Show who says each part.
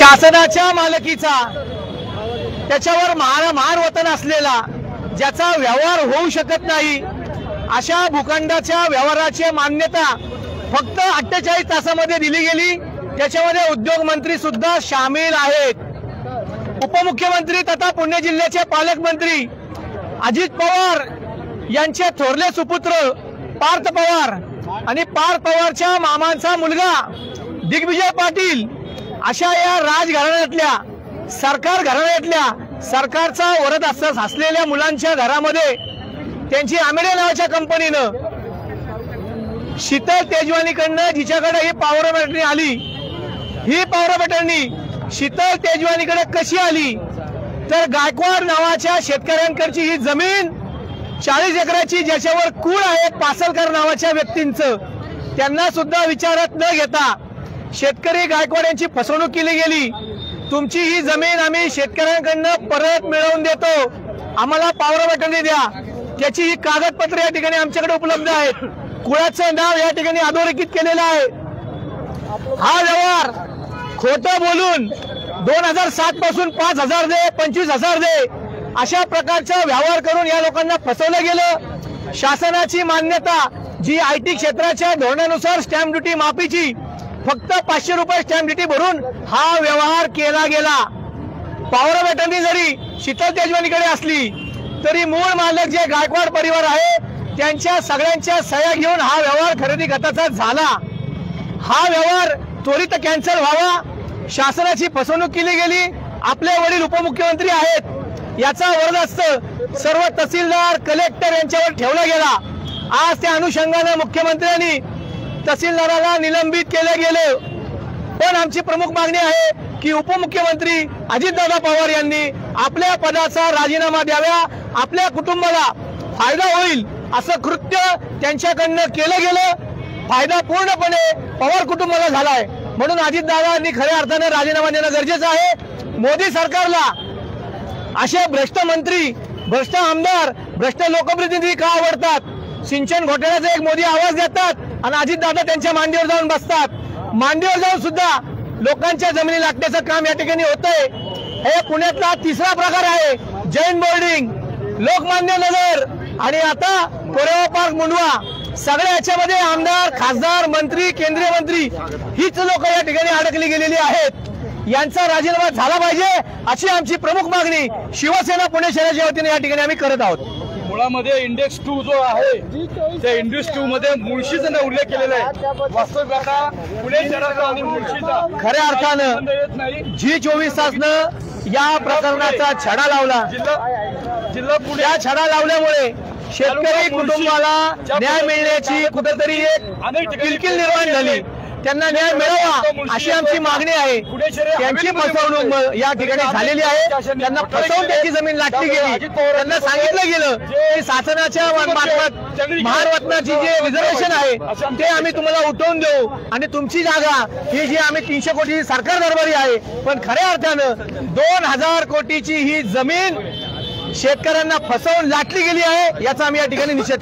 Speaker 1: शासनाच्या मालकीचा त्याच्यावर महार वतन असलेला ज्याचा व्यवहार होऊ शकत नाही अशा भूखंडाच्या व्यवहाराची मान्यता फक्त 48 तासामध्ये दिली गेली। त्याच्यामध्ये उद्योग मंत्री सुद्धा शामिल आहेत। उपमुख्यमंत्री तथा पुणे जिल्ह्याचे पालकमंत्री अजित पवार यांचे थोरले सुपुत्र पार्थ पवार आणि पार्थ पवारच्या मामांचा मुलगा दिग्विजय पाटील अशा या राजघराण्यातल्या सरकार घराण्यातल्या सरकारचा वरद असलेल्या मुलांच्या घरामध्ये त्यांची आमेडे नावाच्या कंपनीनं शीतल तेजवानीकडनं जिच्याकडे ही पॉवर ऑफ अटर्नी आली, ही पॉवर ऑफ अटर्नी शीतल तेजवानीकडे कशी आली तर गायकवाड नावाच्या शेतकऱ्यांकडची ही जमीन 40 एकराची ज्याच्यावर कुळ आहे पासलकर नावाच्या व्यक्तींचं, त्यांना सुद्धा विचारात न घेता शेतकरी गायकवाड यांची फसवणूक केली गेली। तुमची ही जमीन आम्ही शेतकऱ्यांकडनं परत मिळवून देतो, आम्हाला पॉवर ऑफ अटर्नी द्या। त्याची ही कागदपत्रे या ठिकाणी आमच्याकडे उपलब्ध आहेत। कुळाचं नाव या ठिकाणी अधोरेखित केलेलं आहे। हा व्यवहार खोटं बोलून 2007 पासून 5,000 दे 25,000 दे अशा प्रकारचा व्यवहार करून या लोकांना फसवलं गेलं। शासनाची मान्यता जी IT क्षेत्राच्या धोरणानुसार स्टॅम्प ड्युटी माफीची फक्त 500 रुपये स्टॅम्प ड्युटी भरून हा व्यवहार केला गेला। पॉवर ऑफ अटर्नी जरी शीतल तेजवानीकडे असली तरी मूळ मालक जे गायकवाड परिवार आहे त्यांच्या सगळ्यांच्या सह्या घेऊन हा व्यवहार खरेदी खताचा झाला। हा व्यवहार त्वरित कॅन्सल व्हावा, शासनाची फसवणूक केली गेली। आपले वडील उपमुख्यमंत्री आहेत याचा वरदहस्त सर्व तहसीलदार कलेक्टर यांच्यावर ठेवला गेला। आज त्या अनुषंगाने मुख्यमंत्र्यांनी तहसीलदाराला निलंबित केले गेले। पण आमची प्रमुख मागणी आहे की उपमुख्यमंत्री अजितदादा पवार यांनी आपल्या पदाचा राजीनामा द्यावा, आपल्या कुटुंबाला फायदा होईल असं कृत्य त्यांच्याकडनं केलं गेलं। फायदा पूर्णपणे पवार कुटुंबाला झालाय, म्हणून अजितदादांनी खऱ्या अर्थाने राजीनामा देणं गरजेचं आहे। मोदी सरकारला असे भ्रष्ट मंत्री, भ्रष्ट आमदार, भ्रष्ट लोकप्रतिनिधी का आवडतात? सिंचन घोटाळ्याचा एक मोदी आवाज देतात आणि अजितदादा त्यांच्या मांडीवर जाऊन बसतात। मांडीवर जाऊन सुद्धा लोकांच्या जमिनी लाटण्याचं काम या ठिकाणी होतंय। हे पुण्यातला तिसरा प्रकार आहे। जैन बोर्डिंग, लोकमान्य नगर आणि आता कोरेगाव पार्क मुंडवा, सगळ्या याच्यामध्ये आमदार, खासदार, मंत्री, केंद्रीय मंत्री हीच लोक या ठिकाणी अडकली गेलेली आहेत। यांचा राजीनामा झाला पाहिजे अशी आमची प्रमुख मागणी शिवसेना पुणे शहराच्या वतीने या ठिकाणी आम्ही करत आहोत।
Speaker 2: मुळामध्ये इंडेक्स 2 जो आहे त्या इंडेक्स 2 मध्ये मुळशीचा उल्लेख केलेला आहे। वास्तविक आता पुणे शहराचा आणि मुळशीचा
Speaker 1: खऱ्या अर्थानं G24 तासनं या प्रकरणाचा छडा लावला।
Speaker 2: जिल्हा पुणे
Speaker 1: या छडा लावल्यामुळे शेतकरी कुटुंबाला न्याय मिळण्याची कुठेतरी एक किलकिल निर्माण झाली। त्यांना न्याय मिळावा अशी आमची मागणी आहे। त्यांची फसवणूक या ठिकाणी झालेली आहे, त्यांना फसवून त्याची जमीन लाटली गेली। त्यांना सांगितलं गेलं की शासनाच्या मार्फत महारत्नाची जे रिझर्वेशन आहे ते आम्ही तुम्हाला उठवून देऊ आणि तुमची जागा ही जी आम्ही 300 कोटी सरकार दरबारी आहे, पण खऱ्या अर्थानं 2000 कोटीची ही जमीन शेतकऱ्यांना फसवून लाटली गेली आहे, याचा आम्ही या ठिकाणी निषेध